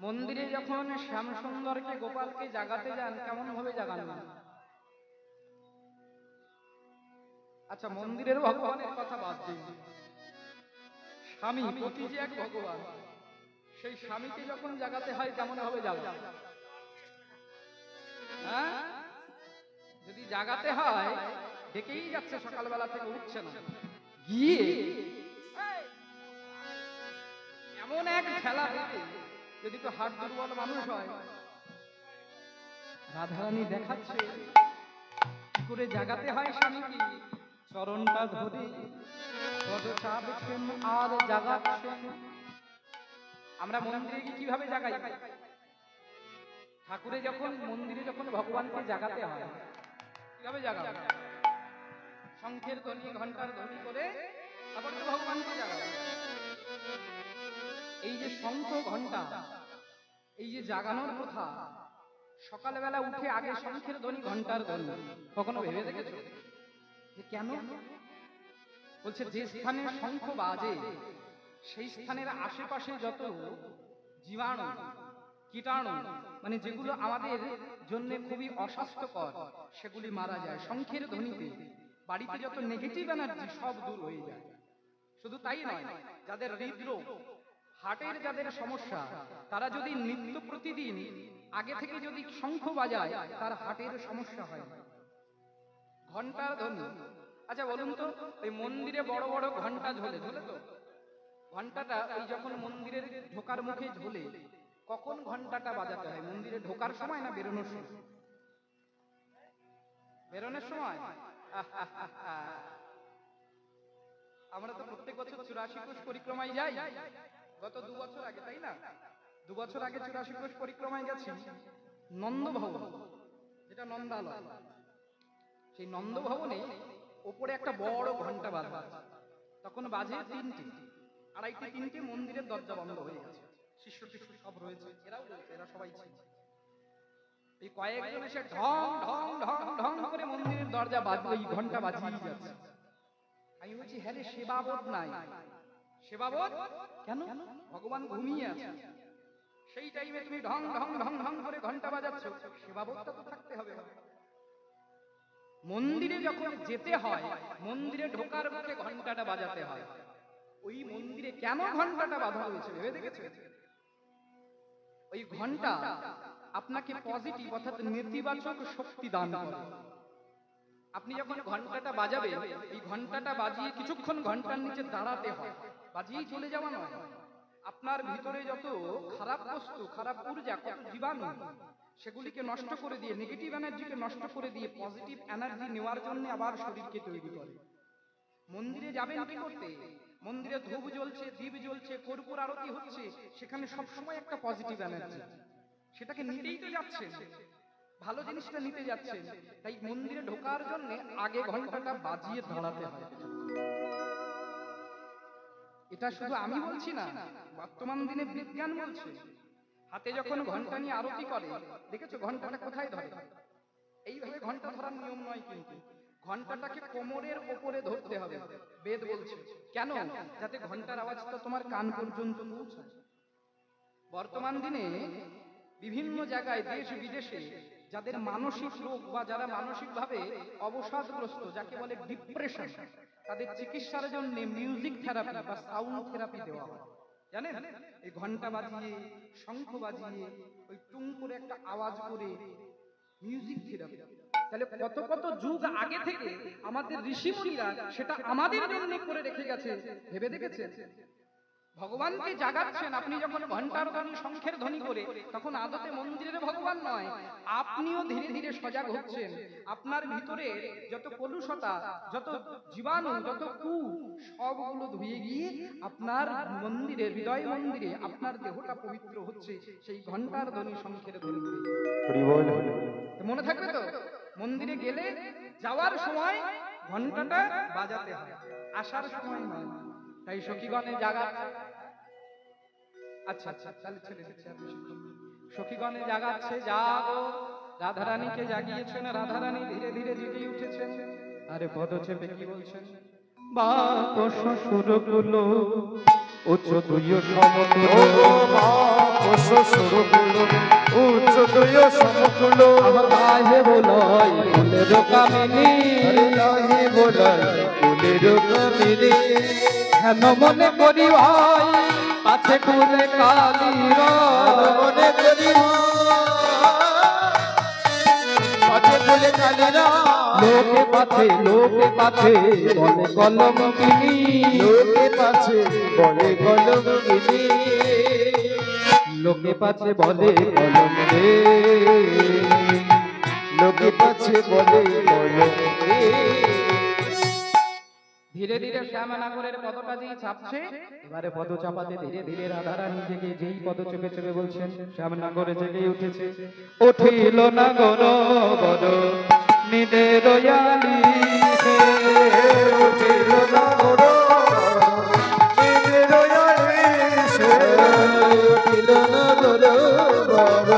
মন্দিরে যখন শ্যামসুন্দরকে গোপালকে জাগাতে যান কেমন ভাবে জাগান না? আচ্ছা, মন্দিরের ভগবানের কথা বাদ দিন, স্বামী পতি যে এক ভগবান, সেই স্বামীকে যখন জাগাতে হয় কেমন ভাবে জাগান? হ্যাঁ, যদি জাগাতে হয় ডেকেই যাচ্ছে, সকালবেলা থেকে উঠছে না, গিয়ে এমন এক ঠেলা দিতে, যদি তো হাট দুর্বল মানুষ হয়, রাধারানী দেখাচ্ছে কি করে জাগাতে হয় স্বামীকে। চরণটা ধরে পদ চাপছেন আর জাগাচ্ছেন। আমরা মন্দিরে গিয়ে কিভাবে জাগাই? ঠাকুরে যখন মন্দিরে যখন ভগবানকে জাগাতে হয় কিভাবে জাগাবো? শঙ্খের ধ্বনি, ঘন্টার ধ্বনি করে তারপর তো ভগবানকে জাগাবো। এই যে শঙ্খ ঘন্টা, এই যে জাগানোর কথা, সকালবেলা উঠে আগে শঙ্খের ধ্বনি, ঘন্টার ধ্বনি, কখনো ভেবে দেখেছো যে কেন? বলছে যে স্থানে শঙ্খ বাজে সেই স্থানের আশেপাশে যত জীবাণু, কীটাণু, মানে যেগুলো আমাদের জন্য খুবই অস্বাস্থ্যকর, সেগুলি মারা যায় শঙ্খের ধ্বনিতে। বাড়িতে যত নেগেটিভ এনার্জি সব দূর হয়ে যায়। শুধু তাই নয়, যাদের হৃদরোগ, হার্টের যাদের সমস্যা, তারা যদি নিত্য প্রতিদিন আগে থেকে যদি শঙ্খ বাজায়, তার হার্টের সমস্যা হয়। ঘন্টার ধ্বনি, আচ্ছা বলুন তো, এই মন্দিরে বড় বড় ঘন্টা ঝোলে, ঝোলে তো ঘন্টাটা ওই যখন মন্দিরের ঢোকার মুখে ঝোলে, কখন ঘন্টাটা বাজাতে হয়? মন্দিরে ঢোকার সময় না বেরোনোর সময়? বেরোনোর সময়। আমরা তো প্রত্যেক বছর 84 কোষ পরিক্রমায় যাই। গত 2 বছর আগে, তাই না, 2 বছর আগে 84 কোষ পরিক্রমায় গেছি নন্দ ভবন, যেটা নন্দালয়। সেই নন্দ ভবনে ওপরে একটা বড় ঘন্টা বাজা, তখন বাজে 3টে, 2:30, 3টে, মন্দিরের দরজা বন্ধ হয়ে গেছে। শিষ্য টিষ্য সব রয়েছে, এরাও রয়েছে, এরা সবাই ছিল। এই কয়েকজন এসে ঢং ঢং ঢং ঢং করে মন্দিরের দরজা বাজলো, এই ঘন্টা বাজিয়ে যাচ্ছে। আমি বলছি, হ্যাঁ রে, সেবাবোধ নাই। সেবাবোধ কেন? ভগবান ঘুমিয়ে আছে, সেই টাইমে তুমি ঢং ঢং ঢং ঢং করে ঘন্টা বাজাচ্ছ, সেবাবোধটা তো থাকতে হবে। মন্দিরে যখন যেতে হয়, মন্দিরে ঢোকার মুখে ঘন্টাটা বাজাতে হয়। ওই মন্দিরে কেন ঘন্টাটা বাঁধা হয়েছে ভেবে দেখেছে? ওই ঘন্টা আপনাকে পজিটিভ অর্থাৎ নেতিবাচক শক্তি দান করে। আপনি যখন ঘন্টাটা বাজাবেন, এই ঘন্টাটা বাজিয়ে কিছুক্ষণ ঘন্টার নিচে দাঁড়াতে হয়, বাজিয়েই চলে যাওয়া নয়। আপনার ভিতরে যত খারাপ বস্তু, খারাপ ঊর্জা, কত জীবাণু, সেগুলিকে নষ্ট করে দিয়ে, নেগেটিভ এনার্জিকে নষ্ট করে দিয়ে পজিটিভ এনার্জি নেওয়ার জন্য আবার শরীরকে তৈরি করে। মন্দিরে যাবেন কি করতে? মন্দিরে ধূপ জ্বলছে, দীপ জ্বলছে, কর্পূর আরতি হচ্ছে, সেখানে সবসময় একটা পজিটিভ এনার্জি, সেটাকে নিতেই তো যাচ্ছেন, ভালো জিনিসটা নিতে যাচ্ছেন। তাই মন্দিরে ঢোকার জন্য আগে ঘন্টাটা বাজিয়ে দাঁড়াতে হয়। এটা শুধু আমি বলছি না, বর্তমান দিনে বিজ্ঞান বলছে। হাতে যখন ঘন্টা নিয়ে আরতি করে, দেখেছো ঘন্টাটা কোথায় ধরে? এইভাবে ঘন্টা ধরার নিয়ম নয়, কিন্তু ঘন্টাটাকে কোমরের ওপরে ধরতে হবে, বেদ বলছে। কেন? যাতে ঘন্টার আওয়াজটা তোমার কান পর্যন্ত পৌঁছায়। বর্তমান দিনে বিভিন্ন জায়গায়, দেশ বিদেশে যাদের মানসিক রোগ বা যারা মানসিকভাবে অবসাদগ্রস্ত, যাকে বলে ডিপ্রেশন, তাদের চিকিৎসার জন্য মিউজিক থেরাপি বা সাউন্ড থেরাপি দেওয়া হয়। জানেন, এই ঘন্টা বাজিয়ে, শঙ্খ বাজিয়ে, ওই টুং করে একটা আওয়াজ করে মিউজিক থেরাপি। তাহলে কত কত যুগ আগে থেকে আমাদের ঋষিমুনিরা সেটা আমাদের জন্য করে রেখে গেছে, ভেবে দেখেছেন? ভগবানকে জাগাচ্ছেন আপনি যখন ঘন্টার ধ্বনি, শঙ্খের ধ্বনি করে, তখন আদতে মন্দিরের ভগবান নয়, আপনিও ধীরে ধীরে সজাগ হচ্ছেন। আপনার ভিতরে যত কলুষতা, যত জীবাণু, যত কু, সবগুলো ধুয়ে গিয়ে আপনার মন্দিরে, হৃদয় মন্দিরে আপনার দেহটা পবিত্র হচ্ছে সেই ঘন্টার ধ্বনি, শঙ্খের ধ্বনি। মনে থাকবে তো? মন্দিরে গেলে যাওয়ার সময় ঘন্টাটা বাজাতে হয়, আসার সময় নয়। তাই সখীগণে জাগা, আচ্ছা আচ্ছা, তাহলে ছেড়ে দিচ্ছি। সখীগণে জাগাচ্ছে, জাগো, রাধারানীকে জাগিয়েছেন, রাধারানী ধীরে ধীরে জেগে উঠেছেন। আরে পদ চেপে কি বলছেন? বাপ শ্বশুর গুলো উচ্চ তুইও সমতুল্য, বাপ সুরগুলো উচ্চ তুই সমকুল আমার গায়ে বলয় ফুলের কামিনী গায়ে বলয় ফুলের কামিনী হেন মনে করি ভাই পাছে ফুলে কালির মনে করি পাছে ফুলে কালিরা লোকে পাছে বলে কলম কিনি লোকে পাছে বলে কলম কিনি লোকে পাছে বলে কলম রে লোকে পাছে বলে কলম রে। ধীরে ধীরে শ্যামনগরের পদটা যেই চাপছে এবারে পদ চাপাতে ধীরে ধীরে রাধারানী জেগে যেই পদ চেপে চেপে বলছেন শ্যামনগরে জেগে উঠেছে উঠিল নাগর বড় নিদে রয়ালি উঠিল নাগর নিদে রয়ালি উঠিল নাগর বড়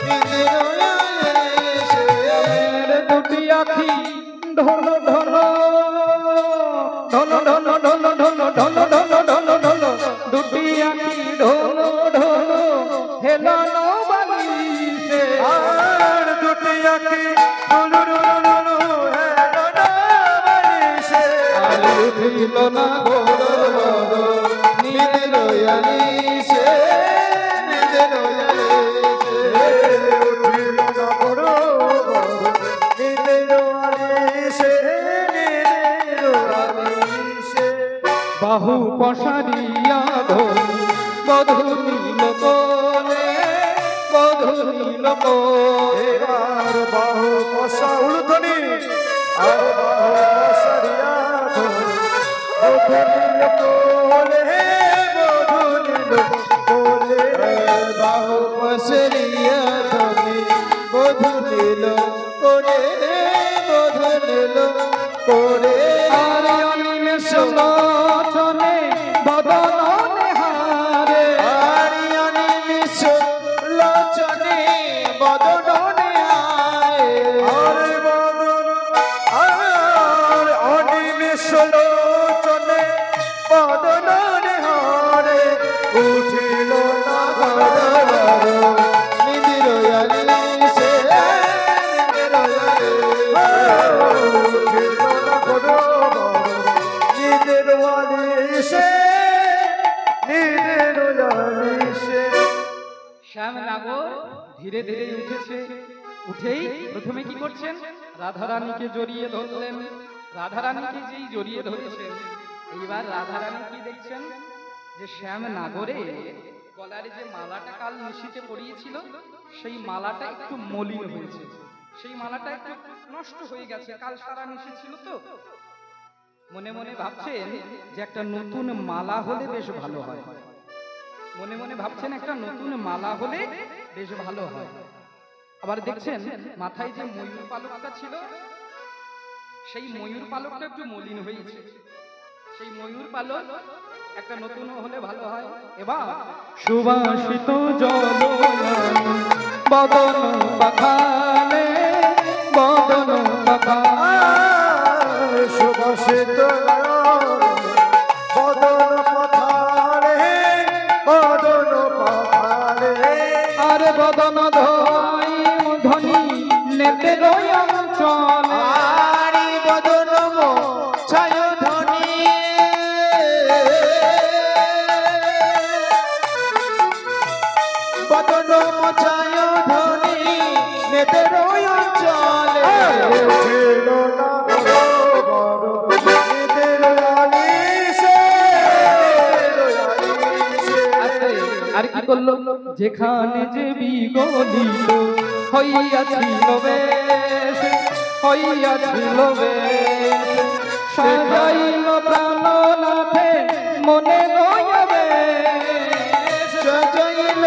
নিদে রয়ালি দুটি আখি ঢোল ঢোল ঢোল ঢোল ঢোল ঢোল ঢোল ঢোল ঢোল ঢোল দুটি আখি ঢোল ঢোল হেলানো বালিশে আর দুটি আঁখি ডুলু ডুলু ডুলু হেলানো বালিশে আর উঠিল না বড় বড় নিদে রয়ালি সে নিদে রয়ালি উঠিল নাগর বড় নিদে রয়ালি সে নিদে রয়ালি সে বাহু পশারিয়া ধরি বধূ নীল কোলে বধূ নীল কোলে এবার বাহু কষা উলুধনি আর বাহু কষারিয়া বধুনিল কোলে বধুনিল কোলে বাহু কষারিয়া ধনি বধুনিল কোলে বধুনিল কোলে আর অনিমেষ লোচনে বদন হারে আরিয়ানি মিশ লোচনে বদনে আয় আরে বদন আর অনিমেষ লোচনে বদনে হারে উঠিল নাগর নিদে রয়ালি সে নিদে রয়ালি উঠিল নাগর নিদে রয়ালি সে নিদে রয়ালি সে শ্যামনগর ধীরে ধীরে উঠেছে উঠেই প্রথমে কি করছেন রাধারানীকে জড়িয়ে ধরলেন রাধারানীকে যেই জড়িয়ে ধরেছেন এইবার রাধারানী কি দেখছেন যে শ্যামনগরে গলারে যে মালাটা কাল নিশিতে পরিয়েছিল সেই মালাটা একটু মলিন হয়েছে সেই মালাটা একটু নষ্ট হয়ে গেছে কাল সারা নিশি ছিল তো মনে মনে ভাবছেন যে একটা নতুন মালা হলে বেশ ভালো হয় মনে মনে ভাবছেন একটা নতুন মালা হলে বেশ ভালো হয় আবার দেখছেন মাথায় যে ময়ূর পালকটা ছিল সেই ময়ূর পালকটা একটু মলিন হয়েছে সেই ময়ূর পালক একটা নতুন হলে ভালো হয় এবার সুবাসিত জল বদন পাখালে বদন পাখালে সুবাসিত বদন পথারে বদন পথারে আরে বদন ধোই ধনী নেতে অঞ্চলে আরি বদন ছায় ধনী বদন ছায় ধনী নেতের অঞ্চলে উঠিল নাগর বড় নেতের আলিশে আর কি করলো যেখানে যে বিগলিত হইয়াছিল বেশ হইয়াছিল বেশ সাজাইল প্রাণনাথে মনে রয়াবে সাজাইল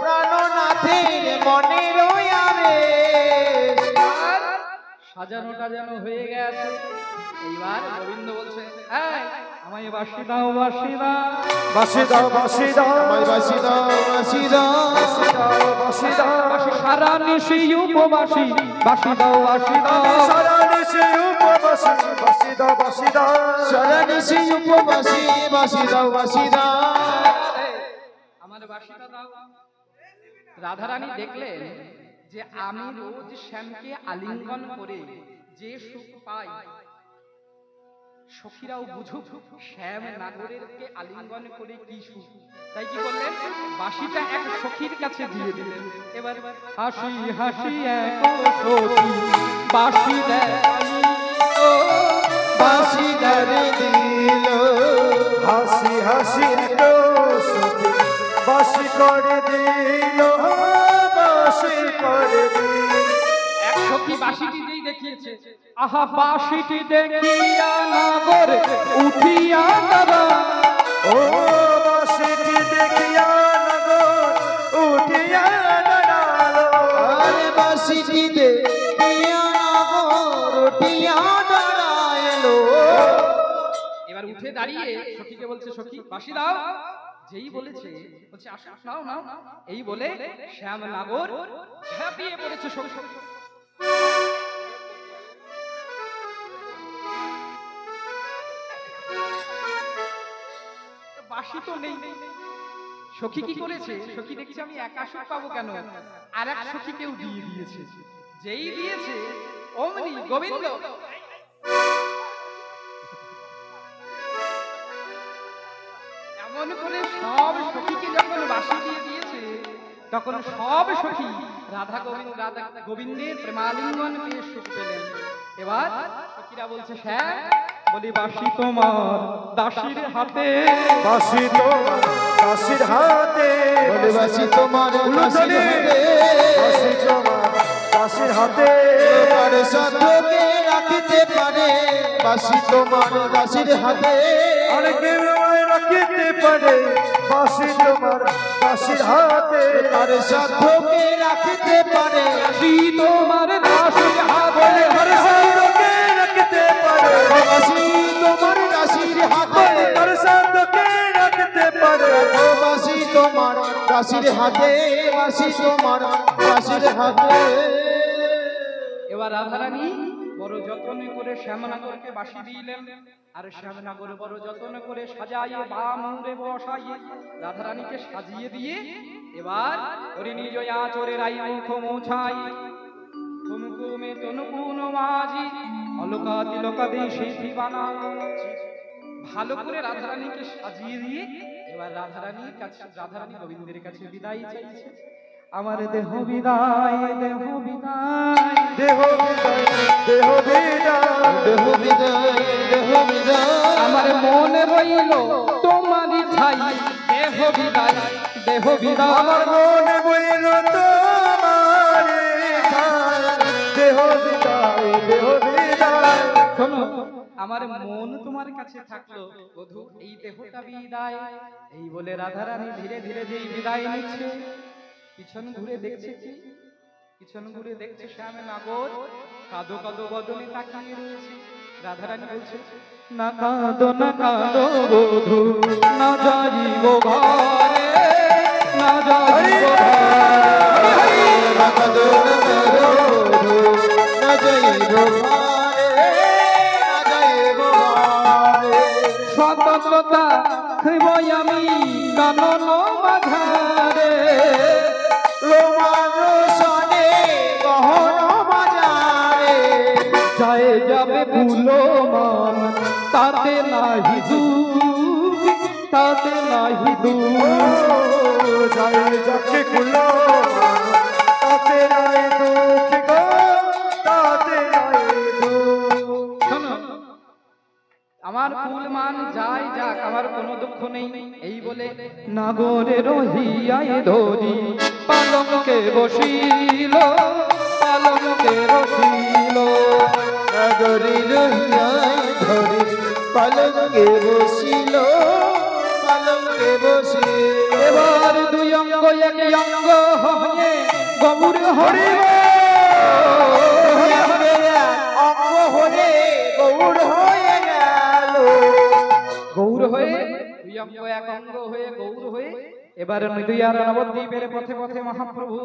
প্রাণনাথের মনে রয়াবে সাজানোটা যেন হয়ে গেছে এইবার গোবিন্দ বলছে এই আমায় বাঁশি দাও বাঁশি দাও বাঁশি দাও বাঁশি দাও আমায় বাঁশি দাও বাঁশি দাও বাঁশি দাও বাঁশি দাও বাঁশি সারা নিশি উপবাসী বাঁশি দাও বাঁশি দাও সারা নিশি উপবাসী বাঁশি দাও বাঁশি দাও সারা নিশি উপবাসী বাঁশি দাও বাঁশি দাও আমার বাঁশিটা দাও রাধারানী দেখলেন যে আমি রোজ শ্যামকে আলিঙ্গন করে যে সুখ পাই, সখীরাও বুঝুক শ্যাম নাগরেরকে আলিঙ্গন করে কি সুখ। তাই কি করলেন, বাঁশিটা এক সখীর কাছে দিয়ে দিলেন। এবার হাসি হাসি এক সখী বাঁশি দেয়, ও বাঁশি ধরে দিল, হাসি হাসি তো সখী বাঁশি করে দিল, বাঁশি করে দিল। এক সখী বাঁশিটি যেই দেখিয়েছে, আহা বাঁশিটি দেখিয়া নাগর উঠিয়া দাদা, ও বাঁশিটি দেখিয়া নগর উঠিয়া দাঁড়ালো, আরে বাঁশিটি দেখিয়া নগর উঠিয়া দাঁড়ালো। এবার উঠে দাঁড়িয়ে সখীকে বলছে, সখী বাঁশি দাও। যেই বলেছে, বলছে আসো নাও নাও, এই বলে শ্যাম নাগর ঝাঁপিয়ে পড়েছে সখী। বাঁশি তো নেই, সখী কি করেছে, সখী দেখছে আমি একা সুখ পাবো কেন, আর এক সখীকেও দিয়ে দিয়েছে। যেই দিয়েছে অমনি গোবিন্দ এমন করে সব সখীকে যখন বাঁশি দিয়ে দিয়েছে, তখন সব সখী রাধা গোবিন্দের প্রেমালিঙ্গন পেয়ে সুখ পেলেন। এবার সখীরা বলছে, শ্যাম বলি বাঁশি তোমার দাসীর হাতে, বাঁশি তোমার দাসীর হাতে, বলে বাঁশি তোমার দাসীর হাতে, বাঁশি তোমার দাসীর হাতে, তোমার সাধকে রাখিতে পারে, বাঁশি তোমার দাসীর হাতে, আর কেউ রাখিতে পারে, বাঁশি তোমার দাসীর হাতে, আর সাধকে রাখিতে পারে, বাঁশি তোমার দাসীর হাতে, আর সাধকে রাখিতে পারে, বাঁশি তোমার দাসীর হাতে, আর সাধকে রাখতে পারে, বাঁশি তোমার দাসীর হাতে, বাঁশি তোমার দাসীর হাতে। এবার রাধারানী বড় যত্ন করে শ্যামনগরকে বাঁশি দিলেন, আর শ্যামনগর বড় যত্ন করে সাজাইয়ে বামুরে বসাইয়ে রাধারানীকে সাজিয়ে দিয়ে এবার ওরে নিজ আচরে রাই মুখ মোছাই কুমকুমে তনুকুন মাঝি অলকা তিলকা দিয়ে সিদ্ধি বানা, ভালো করে রাধারানীকে সাজিয়ে দিয়ে এবার রাধারানীর কাছে, রাধারানী গোবিন্দের কাছে বিদায় চাইছে। আমার দেহ বিদায়, দেহ বিদায়, দেহ বিদায়, দেহ বিদায়, দেহ বিদায়, দেহ বিদায়, আমার মন রইল তোমারই ঠাই, দেহ বিদায়, দেহ বিদায়, আমার মনে বইল তোমার ঠাই, দেহ বিদায়, দেহ বিদায়। শোনো, আমার মন তোমার কাছে থাকলো বধূ, এই দেহটা বিদায়। এই বলে রাধারানী ধীরে ধীরে যেই বিদায় নিচ্ছে, পিছন ঘুরে দেখছে কি, পিছন ঘুরে দেখছে শ্যাম নাগর কাদো কাদো বদনে তাকিয়ে রয়েছে। রাধারানী বলছে, না কাঁদো না কাঁদো বধূ, না যাইব ঘরে, না যাইব ঘরে, না কাঁদো না কাঁদো বধূ, না যাইব ঘরে, না যাইব ঘরে। স্বতন্ত্রতা হইবই আমি কানন মাঝারে, লোমানুষনে গহন বাজারে, যায় যাবে ভুলো মান, তাতে নাহি দুঃখ, তাতে নাহি দুঃখ। যায় যাকে কুলো তাতে নাই দুঃখ গো, তাতে নাই দুঃখ। শোনো, আমার ফুল মান যাই যাক, আমার কোনো দুঃখ নেই। এই বলে নাগরে রহিয়ায় ধরি পালঙ্কে বসিল, পালঙ্কে বসিল, নগরী রহিয়ায় ধরি পালঙ্কে বসিল, পালঙ্কে বসিল। এবার দুই অঙ্গ এক অঙ্গ হয়ে গৌর হরি অঙ্গ হয়ে গৌর হয়ে গেল, গৌর হয়ে দুই অঙ্গ এক অঙ্গ হয়ে গৌর হয়ে এবার নদীয়ার নবদ্বীপের পথে পথে মহাপ্রভু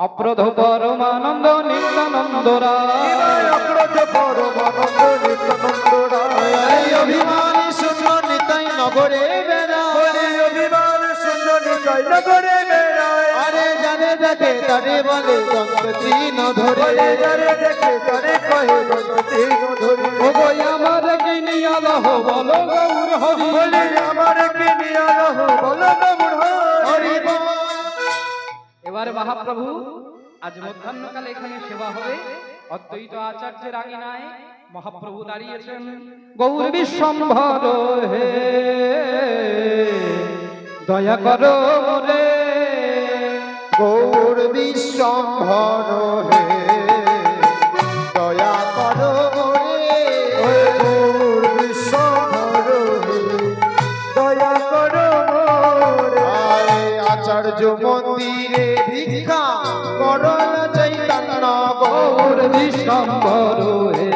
অপ্রধ পরমানন্দ নিত্যানন্দ রায়, অক্রোধ পরমানন্দ নিত্যানন্দ রায়, অভিমানী শূন্য নিতাই নগরে বেড়ায়, অভিমান শূন্য নিতাই নগরে বেড়ায়, আরে জানে দেখে তারে বলে দন্ত তৃণ ধরে যারে দেখে তারে কহে দন্ত তৃণ ধরে ও গো আমার কিনিয়া লহ বলো গৌর হরি বলে আমার কিনিয়া লহ বলো গৌর হরি বল। এবারে মহাপ্রভু আজ মধ্যাহ্নকালে এখানে সেবা হবে অদ্বৈত আচার্যের আঙিনায় মহাপ্রভু দাঁড়িয়েছেন গৌর বিশ্বম্ভর হে দয়া করো রে গৌর বিশ্বম্ভর হে দয়া করো রে গৌর বিশ্বম্ভর হে দয়া করো রে আচার্য মন্দিরে ভিক্ষা করো চৈতন্য গৌর বিশ্বম্ভর হে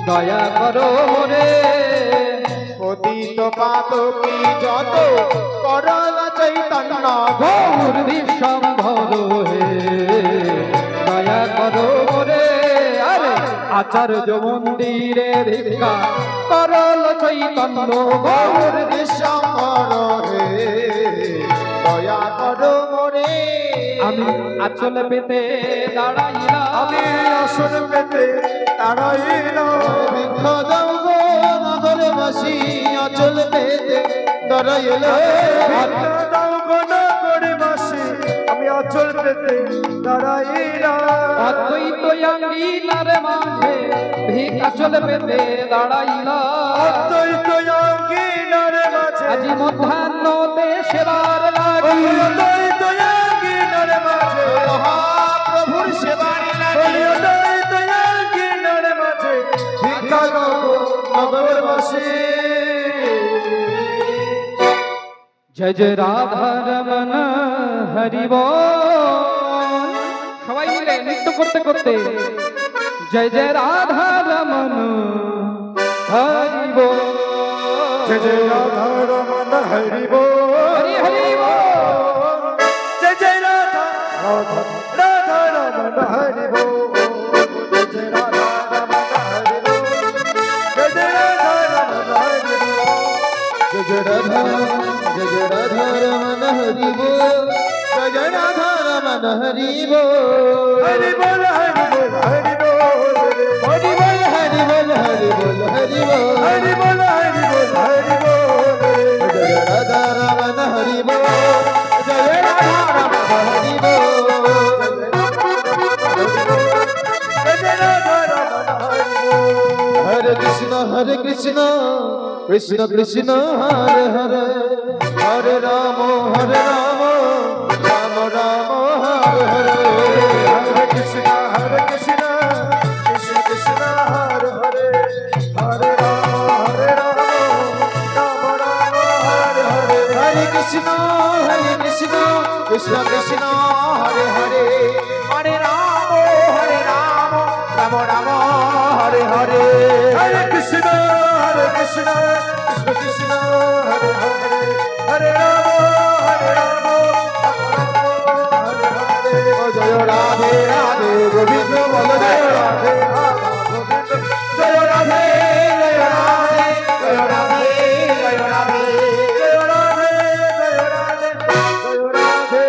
দয়া করো রে পতিত পাতকী যত করো চৈতন্য গৌর বিশ্বম্ভর হে দয়া করো রে আরে আচার্য মন্দিরে ভিক্ষা করল চৈতন্য গৌর বিশ্বম্ভর হে দয়া করো রে আমি আচল পেতে দাঁড়াইলাম আমি আসন পেতে দাঁড়াইলাম ভিক্ষ দাও গো নগরবাসী আচল পেতে দাঁড়াইলাম ভিক্ষ দাও গো নগরবাসী আমি আচল পেতে দাঁড়াইলাম অদ্বৈত আঙ্গিনার মাঝে ভিক আচল পেতে দাঁড়াইলাম অদ্বৈত আঙ্গিনার মাঝে আজি মধ্যাহ্নতে সেবার লাগি অদ্বৈত আঙ্গিনার মাঝে মহাপ্রভুর সেবার লাগি অদ্বৈত আঙ্গিনার মাঝে ভিক্ষা দাও গো নগরবাসী জয় জয় রাধা রমন হরি বল সবাই মিলে নৃত্য করতে করতে জয় জয় রাধা রমন হরি বল জয় জয় রাধা রমন হরি বল হরি হরি বল জয় জয় রাধা রাধা রমন হরি বল জয় জয় রাধা রমন হরি বল জয় জয় রাধা রমন হরি বল জয় জয় রাধা রমন হরি বল জয় জয় রাধা রমন হরি বল হরি বল হরি বল হরি বল হরি বল হরি বল হরি বল হরি বল হরি বল হরি বল হরি বল জয় রাধা রমন হরি বল জয় রাধা রমন হরি বল জয় রাধা রমন হরি বল হরে কৃষ্ণ কৃষ্ণ কৃষ্ণ হরে হরে হরে রাম রাম রাম হরে হরে হরে কৃষ্ণ কৃষ্ণ কৃষ্ণ হরে হরে হরে রাম রাম রাম হরে হরে হরে কৃষ্ণ কৃষ্ণ কৃষ্ণ হরে হরে হরে রাম রাম রাম হরে হরে হরে কৃষ্ণ কৃষ্ণ কৃষ্ণ হরে হরে হরে রাম হরে হরে জয় রাধে রাধে গোবিন্দ বল জয় রাধে গোবিন্দ জয় রাধে জয় রাধে জয় রাধে জয় রাধে জয় রাধে জয় রাধে জয় রাধে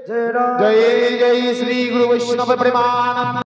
জয় জয় জয় শ্রী গুরু বৈষ্ণব প্রেমা